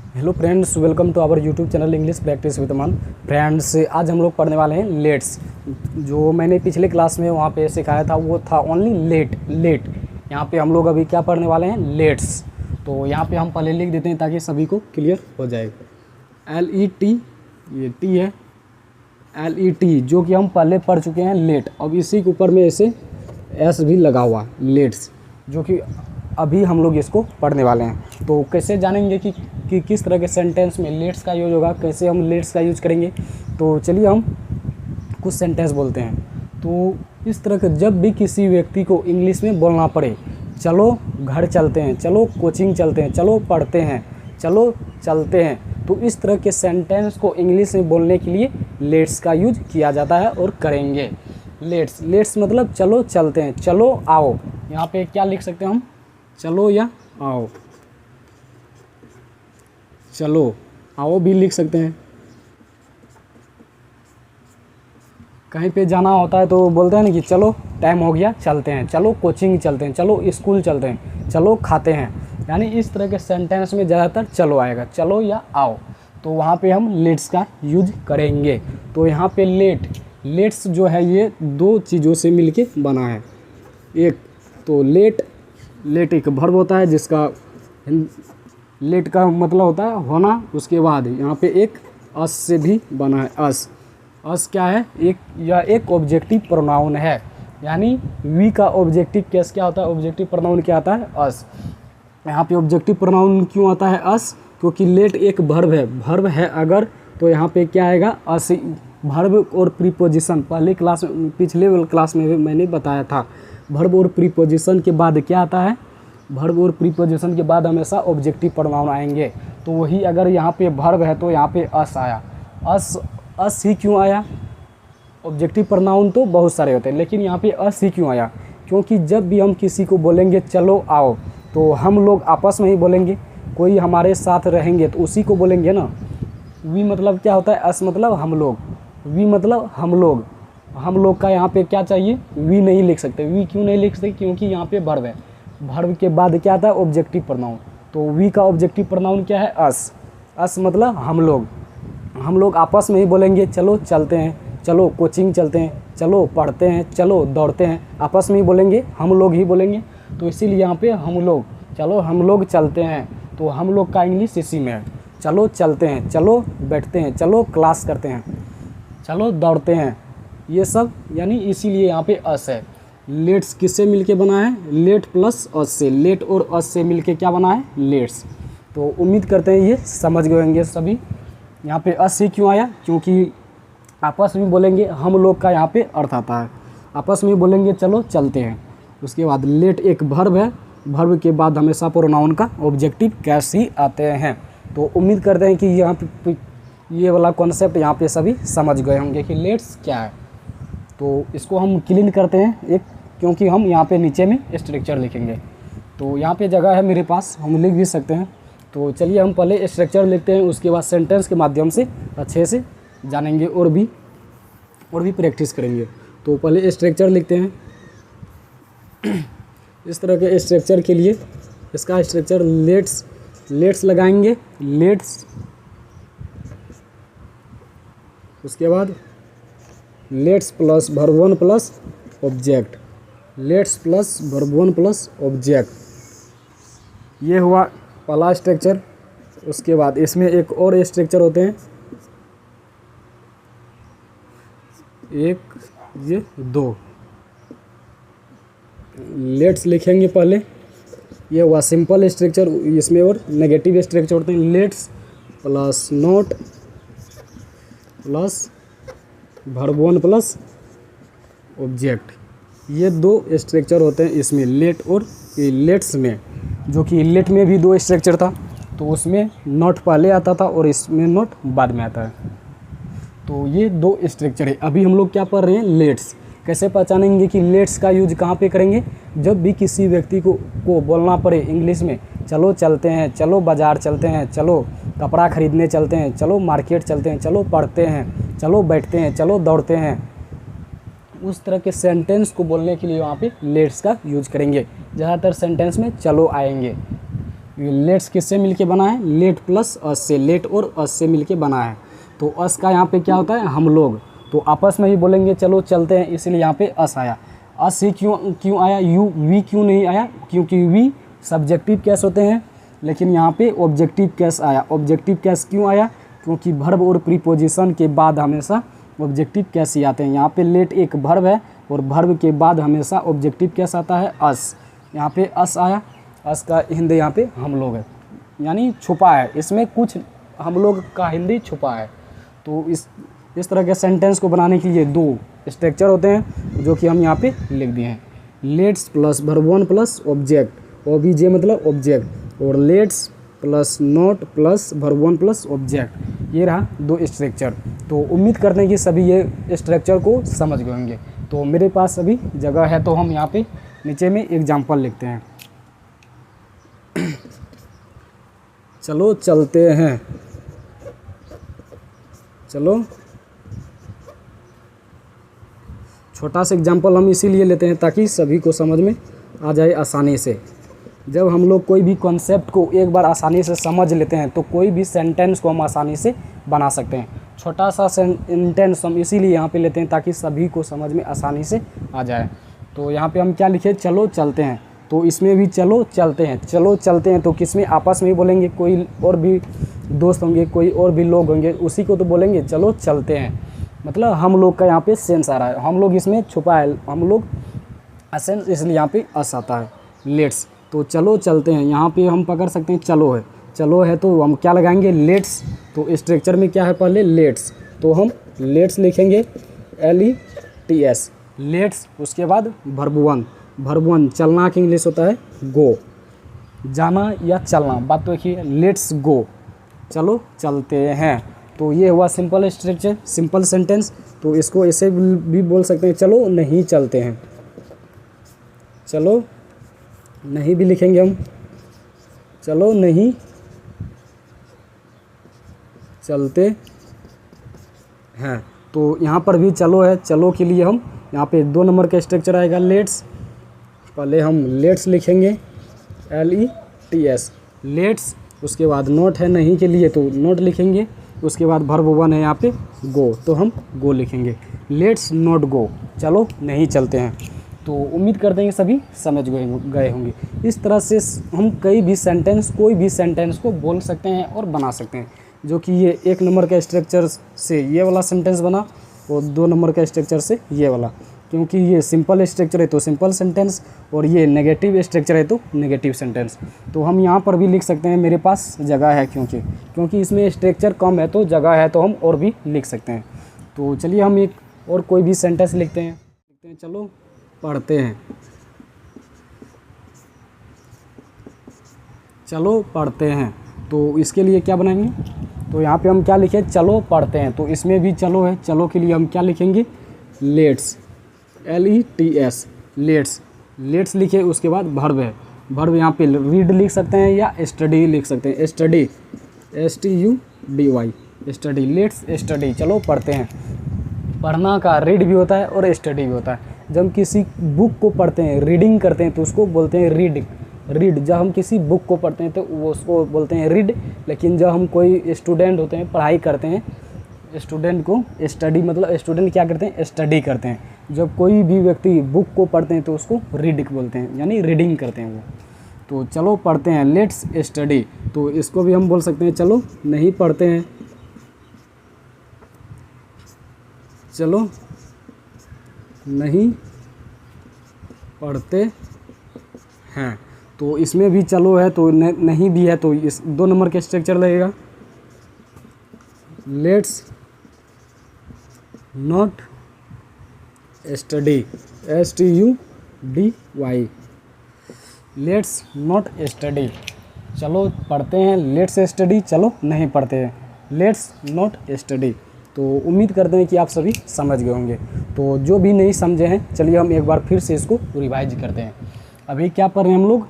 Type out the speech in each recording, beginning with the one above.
Hello friends, welcome to our YouTube channel English practice with Aman. Friends, आज हम लोग पढ़ने वाले हैं लेट्स। जो मैंने पिछले क्लास में वहाँ पे सिखाया था वो था ओनली लेट। यहाँ पे हम लोग अभी क्या पढ़ने वाले हैं, लेट्स। तो यहाँ पे हम पहले लिख देते हैं ताकि सभी को क्लियर हो जाए। LET, ये टी है, LET जो कि हम पहले पढ़ चुके हैं लेट। अब इसी के ऊपर में ऐसे S भी लगा हुआ, लेट्स, जो कि अभी हम लोग इसको पढ़ने वाले हैं। तो कैसे जानेंगे कि किस तरह के सेंटेंस में लेट्स का यूज होगा, कैसे हम लेट्स का यूज करेंगे। तो चलिए हम कुछ सेंटेंस बोलते हैं। तो इस तरह के जब भी किसी व्यक्ति को इंग्लिश में बोलना पड़े, चलो घर चलते हैं, चलो कोचिंग चलते हैं, चलो पढ़ते हैं, चलो चलते हैं, तो इस तरह के सेंटेंस को इंग्लिश में बोलने के लिए लेट्स का यूज किया जाता है और करेंगे। लेट्स मतलब चलो चलते हैं, चलो आओ। यहाँ पे क्या लिख सकते हैं हम, चलो या आओ, चलो आओ भी लिख सकते हैं। कहीं पे जाना होता है तो बोलते हैं ना कि चलो टाइम हो गया चलते हैं, चलो कोचिंग चलते हैं, चलो स्कूल चलते हैं, चलो खाते हैं। यानी इस तरह के सेंटेंस में ज़्यादातर चलो आएगा, चलो या आओ। तो वहाँ पे हम लेट्स का यूज करेंगे। तो यहाँ पे लेट्स जो है ये दो चीज़ों से मिलके बना है। एक तो लेट एक वर्ब होता है जिसका लेट का मतलब होता है होना। उसके बाद यहाँ पे एक अस से भी बना है। अस क्या है, एक ऑब्जेक्टिव प्रोनाउन है। यानी वी का ऑब्जेक्टिव केस क्या होता है, ऑब्जेक्टिव प्रोनाउन क्या आता है, अस। यहाँ पे ऑब्जेक्टिव प्रोनाउन क्यों आता है अस, क्योंकि लेट एक वर्ब है अगर, तो यहाँ पे क्या आएगा, अस। वर्ब और प्रीपोजिशन पिछले क्लास में भी मैंने बताया था। वर्ब और प्रीपोजिशन के बाद क्या आता है, वर्ब और प्रीपोजिशन के बाद हमेशा ऑब्जेक्टिव प्रोनाउन आएंगे। तो वही अगर यहाँ पे वर्ब है तो यहाँ पे अस आया। अस ही क्यों आया, ऑब्जेक्टिव प्रोनाउन तो बहुत सारे होते हैं लेकिन यहाँ पे अस ही क्यों आया, क्योंकि जब भी हम किसी को बोलेंगे चलो आओ तो हम लोग आपस में ही बोलेंगे। कोई हमारे साथ रहेंगे तो उसी को बोलेंगे ना। वी मतलब क्या होता है, अस मतलब हम लोग, वी मतलब हम लोग का यहाँ पे क्या चाहिए, वी नहीं लिख सकते। वी क्यों नहीं लिख सकते, क्योंकि यहाँ पे वर्ब है। वर्ब के बाद क्या आता है, ऑब्जेक्टिव प्रोनाउन। तो वी का ऑब्जेक्टिव प्रोनाउन क्या है, अस मतलब हम लोग आपस में ही बोलेंगे चलो चलते हैं, चलो कोचिंग चलते हैं, चलो पढ़ते हैं, चलो दौड़ते हैं, आपस में ही बोलेंगे, हम लोग ही बोलेंगे। तो इसीलिए यहाँ पे हम लोग, चलो हम लोग चलते हैं, तो हम लोग का इंग्लिश इसी में है। चलो चलते हैं, चलो बैठते हैं, चलो क्लास करते हैं, चलो दौड़ते हैं, ये सब यानी इसीलिए यहाँ पे अस है। लेट्स किससे मिलके बना है, लेट प्लस अस से, लेट और अस से मिलके क्या बना है, लेट्स। तो उम्मीद करते हैं ये समझ गए होंगे सभी। यहाँ पे अस ही क्यों आया, क्योंकि आपस में बोलेंगे, हम लोग का यहाँ पे अर्थ आता है, आपस में बोलेंगे चलो चलते हैं। उसके बाद लेट एक वर्ब है, वर्ब के बाद हमेशा प्रोनाउन का ऑब्जेक्टिव केस ही आते हैं। तो उम्मीद करते हैं कि यहाँ पे ये वाला कॉन्सेप्ट यहाँ पे सभी समझ गए होंगे कि लेट्स क्या है। तो इसको हम क्लीन करते हैं एक, क्योंकि हम यहाँ पे नीचे में स्ट्रक्चर लिखेंगे। तो यहाँ पे जगह है मेरे पास, हम लिख भी सकते हैं। तो चलिए हम पहले स्ट्रक्चर लिखते हैं, उसके बाद सेंटेंस के माध्यम से अच्छे से जानेंगे और भी प्रैक्टिस करेंगे। तो पहले स्ट्रक्चर लिखते हैं। इस तरह के स्ट्रक्चर के लिए इसका स्ट्रक्चर लेट्स लगाएंगे, लेट्स। उसके बाद let's plus verb one plus object, let's plus verb one plus object, ये हुआ पहला स्ट्रक्चर। उसके बाद इसमें एक और स्ट्रक्चर होते हैं, एक ये दो। लेट्स लिखेंगे पहले, ये हुआ सिंपल स्ट्रक्चर। इसमें और नेगेटिव स्ट्रक्चर होते हैं, let's plus not plus verb one plus object, ये दो स्ट्रक्चर होते हैं इसमें, लेट और लेट्स में। जो कि लेट में भी दो स्ट्रक्चर था, तो उसमें नॉट पहले आता था और इसमें नॉट बाद में आता है। तो ये दो स्ट्रक्चर है। अभी हम लोग क्या पढ़ रहे हैं, लेट्स। कैसे पहचानेंगे कि लेट्स का यूज कहाँ पे करेंगे, जब भी किसी व्यक्ति को बोलना पड़े इंग्लिश में, चलो चलते हैं, चलो बाज़ार चलते हैं, चलो कपड़ा ख़रीदने चलते हैं, चलो मार्केट चलते हैं, चलो पढ़ते हैं, चलो बैठते हैं, चलो दौड़ते हैं, उस तरह के सेंटेंस को बोलने के लिए वहाँ पे लेट्स का यूज करेंगे। ज़्यादातर सेंटेंस में चलो आएंगे। लेट्स किससे मिलके बना है, लेट प्लस अस से, लेट और अस से मिलके बना है। तो अस का यहाँ पे क्या होता है, हम लोग, तो आपस में ही बोलेंगे चलो चलते हैं, इसलिए यहाँ पे अस आया। अस ही क्यों आया, यू वी क्यों नहीं आया, क्योंकि वी सब्जेक्टिव केस होते हैं, लेकिन यहाँ पे ऑब्जेक्टिव केस आया। ऑब्जेक्टिव केस क्यों आया, क्योंकि वर्ब और प्रीपोजिशन के बाद हमेशा ऑब्जेक्टिव केस ही आते हैं। यहाँ पे लेट एक वर्ब है और वर्ब के बाद हमेशा ऑब्जेक्टिव केस आता है अस। यहाँ पे अस आया, अस का हिंदी यहाँ पे हम लोग है, यानी छुपा है, इसमें कुछ हम लोग का हिंदी छुपा है। तो इस तरह के सेंटेंस को बनाने के लिए दो स्ट्रक्चर होते हैं जो कि हम यहाँ पे लिख दिए हैं। Let's plus verb one plus object, OBJ मतलब ऑब्जेक्ट, और let's plus not plus verb one plus object, ये रहा दो स्ट्रक्चर। तो उम्मीद करते हैं कि सभी ये स्ट्रक्चर को समझ गए होंगे। तो मेरे पास अभी जगह है तो हम यहाँ पे नीचे में एग्जाम्पल लिखते हैं। चलो चलते हैं, चलो छोटा सा एग्जाम्पल हम इसीलिए लेते हैं ताकि सभी को समझ में आ जाए आसानी से। जब हम लोग कोई भी कॉन्सेप्ट को एक बार आसानी से समझ लेते हैं तो कोई भी सेंटेंस को हम आसानी से बना सकते हैं। छोटा सा सेंटेंस हम इसीलिए यहाँ पे लेते हैं ताकि सभी को समझ में आसानी से आ जाए। तो यहाँ पे हम क्या लिखे, चलो चलते हैं, तो इसमें भी चलो चलते हैं। चलो चलते हैं तो किसमें, आपस में ही बोलेंगे, कोई और भी दोस्त होंगे, कोई और भी लोग होंगे, उसी को तो बोलेंगे चलो चलते हैं। मतलब हम लोग का यहाँ पे सेंस आ रहा है, हम लोग इसमें छुपा है, हम लोग सेंस, इसलिए यहाँ पे अस आता है, लेट्स। तो चलो चलते हैं, यहाँ पे हम पकड़ सकते हैं चलो है, चलो है तो हम क्या लगाएंगे, लेट्स। तो स्ट्रक्चर में क्या है, पहले लेट्स, तो हम लेट्स लिखेंगे, LETS, लेट्स। उसके बाद वर्ब वन, चलना की इंग्लिश होता है गो, जाना या चलना, बात तो एक ही है, लेट्स गो, चलो चलते हैं। तो ये हुआ सिंपल स्ट्रक्चर, सिंपल सेंटेंस। तो इसको ऐसे भी बोल सकते हैं, चलो नहीं चलते हैं, चलो नहीं भी लिखेंगे हम, चलो नहीं चलते हैं। तो यहाँ पर भी चलो है, चलो के लिए हम यहाँ पे 2 नंबर का स्ट्रक्चर आएगा, लेट्स। पहले हम लेट्स लिखेंगे, LETS, लेट्स। उसके बाद नोट है नहीं के लिए तो नोट लिखेंगे। उसके बाद वर्ब वन है यहाँ पे गो, तो हम गो लिखेंगे, लेट्स नॉट गो, चलो नहीं चलते हैं। तो उम्मीद करते हैं कि सभी समझ गए होंगे। इस तरह से हम कोई भी सेंटेंस को बोल सकते हैं और बना सकते हैं, जो कि ये 1 नंबर का स्ट्रक्चर से ये वाला सेंटेंस बना और 2 नंबर का स्ट्रक्चर से ये वाला, क्योंकि ये सिंपल स्ट्रक्चर है तो सिंपल सेंटेंस और ये नेगेटिव स्ट्रक्चर है तो नेगेटिव सेंटेंस। तो हम यहाँ पर भी लिख सकते हैं, मेरे पास जगह है क्योंकि इसमें स्ट्रक्चर कम है तो जगह है तो हम और भी लिख सकते हैं। तो चलिए हम एक और कोई भी सेंटेंस लिखते हैं, चलो पढ़ते हैं, चलो पढ़ते हैं। तो इसके लिए क्या बनाएंगे, तो यहाँ पे हम क्या लिखे, चलो पढ़ते हैं। तो इसमें भी चलो है, चलो के लिए हम क्या लिखेंगे, लेट्स, LETS, लेट्स, लेट्स लिखे। उसके बाद वर्ब है, वर्ब यहाँ पे रीड लिख सकते हैं या स्टडी लिख सकते हैं, study, STUDY, study, let's study, चलो पढ़ते हैं। पढ़ना का रीड भी होता है और स्टडी भी होता है। जब हम किसी बुक को पढ़ते हैं, रीडिंग करते हैं, तो उसको बोलते हैं रीड। जब हम किसी बुक को पढ़ते हैं तो वो उसको बोलते हैं रीड। लेकिन जब हम कोई स्टूडेंट होते हैं, पढ़ाई करते हैं, स्टूडेंट को स्टडी, मतलब स्टूडेंट क्या करते हैं, स्टडी करते हैं। जब कोई भी व्यक्ति बुक को पढ़ते हैं तो उसको रीड बोलते हैं, यानी रीडिंग करते हैं वो। तो चलो पढ़ते हैं, लेट्स स्टडी। तो इसको भी हम बोल सकते हैं, चलो नहीं पढ़ते हैं, चलो नहीं पढ़ते हैं। तो इसमें भी चलो है तो नहीं भी है, तो इस 2 नंबर का स्ट्रक्चर लगेगा, let's not study, STUDY, let's not study, चलो पढ़ते हैं, लेट्स स्टडी, चलो नहीं पढ़ते हैं, लेट्स नॉट स्टडी। तो उम्मीद करते हैं कि आप सभी समझ गए होंगे। तो जो भी नहीं समझे हैं, चलिए हम एक बार फिर से इसको रिवाइज करते हैं। अभी क्या पढ़ रहे हैं हम लोग,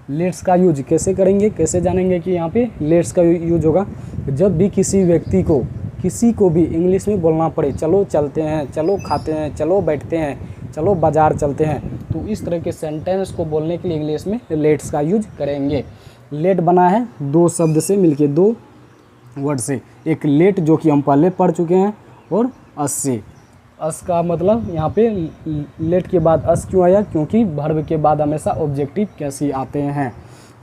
लेट्स का यूज कैसे करेंगे, कैसे जानेंगे कि यहाँ पे लेट्स का यूज होगा। जब भी किसी व्यक्ति को, किसी को भी इंग्लिश में बोलना पड़े, चलो चलते हैं, चलो खाते हैं, चलो बैठते हैं, चलो बाज़ार चलते हैं। तो इस तरह के सेंटेंस को बोलने के लिए इंग्लिश में लेट्स का यूज करेंगे। लेट बना है दो शब्द से मिलके, दो वर्ड से। एक लेट जो कि हम पहले पढ़ चुके हैं, और अस से। अस का मतलब यहाँ पे लेट के बाद अस क्यों आया, क्योंकि वर्ब के बाद हमेशा ऑब्जेक्टिव कैसे आते हैं।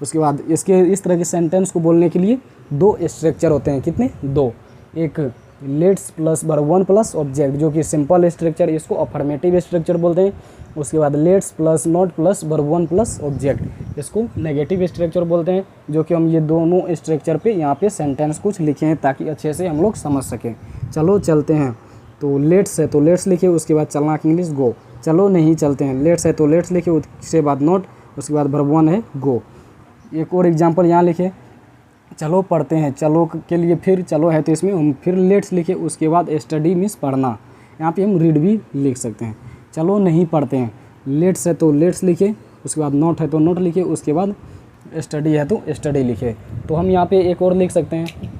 उसके बाद इसके इस तरह के सेंटेंस को बोलने के लिए दो स्ट्रक्चर होते हैं। कितने? दो। एक let's plus verb one plus object जो कि सिंपल स्ट्रक्चर, इसको अफर्मेटिव स्ट्रक्चर बोलते हैं। उसके बाद let's plus not plus verb one plus object, इसको नेगेटिव स्ट्रक्चर बोलते हैं। जो कि हम ये दोनों स्ट्रक्चर पे यहाँ पे सेंटेंस कुछ लिखे हैं ताकि अच्छे से हम लोग समझ सकें। चलो चलते हैं। तो लेट्स है तो लेट्स लिखे, उसके बाद चलना की इंग्लिश गो। चलो नहीं चलते हैं। लेट्स है तो लेट्स लिखे, उसके बाद नॉट, उसके बाद वर्ब वन है गो। एक और एग्जांपल यहाँ लिखे, चलो पढ़ते हैं। चलो के लिए फिर चलो है तो इसमें हम फिर लेट्स लिखे, उसके बाद स्टडी मीन्स पढ़ना। यहाँ पे हम रीड भी लिख सकते हैं। चलो नहीं पढ़ते हैं। लेट्स है तो लेट्स लिखे, उसके बाद नॉट है तो नॉट लिखे, उसके बाद स्टडी है तो स्टडी लिखे। तो हम यहाँ पे एक और लिख सकते हैं।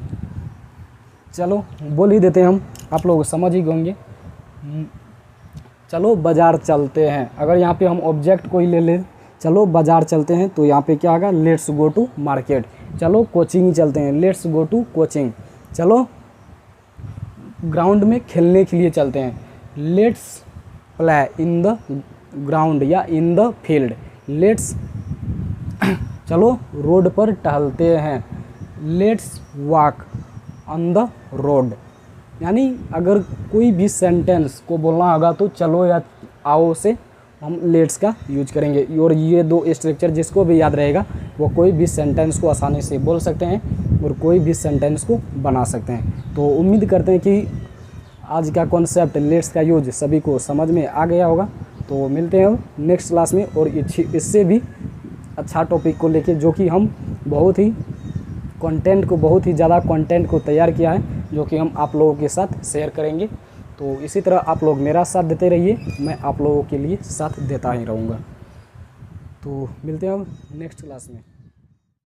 चलो बोल ही देते हैं हम, आप लोग समझ ही होंगे। चलो बाज़ार चलते हैं। अगर यहाँ पे हम ऑब्जेक्ट को ही ले लें, चलो बाज़ार चलते हैं, तो यहाँ पे क्या आएगा? Let's go to market. चलो कोचिंग चलते हैं, लेट्स गो टू कोचिंग। चलो ग्राउंड में खेलने के लिए चलते हैं, let's play in the ground या इन द फील्ड। लेट्स चलो रोड पर टहलते हैं, let's walk on the road. यानी अगर कोई भी सेंटेंस को बोलना होगा तो चलो या आओ से हम लेट्स का यूज करेंगे। और ये दो स्ट्रक्चर जिसको भी याद रहेगा वो कोई भी सेंटेंस को आसानी से बोल सकते हैं और कोई भी सेंटेंस को बना सकते हैं। तो उम्मीद करते हैं कि आज का कॉन्सेप्ट लेट्स का यूज सभी को समझ में आ गया होगा। तो मिलते हैं नेक्स्ट क्लास में और इससे भी अच्छा टॉपिक को लेके, जो कि हम बहुत ही ज़्यादा कंटेंट को तैयार किया है, जो कि हम आप लोगों के साथ शेयर करेंगे। तो इसी तरह आप लोग मेरा साथ देते रहिए, मैं आप लोगों के लिए साथ देता ही रहूँगा। तो मिलते हैं हम नेक्स्ट क्लास में।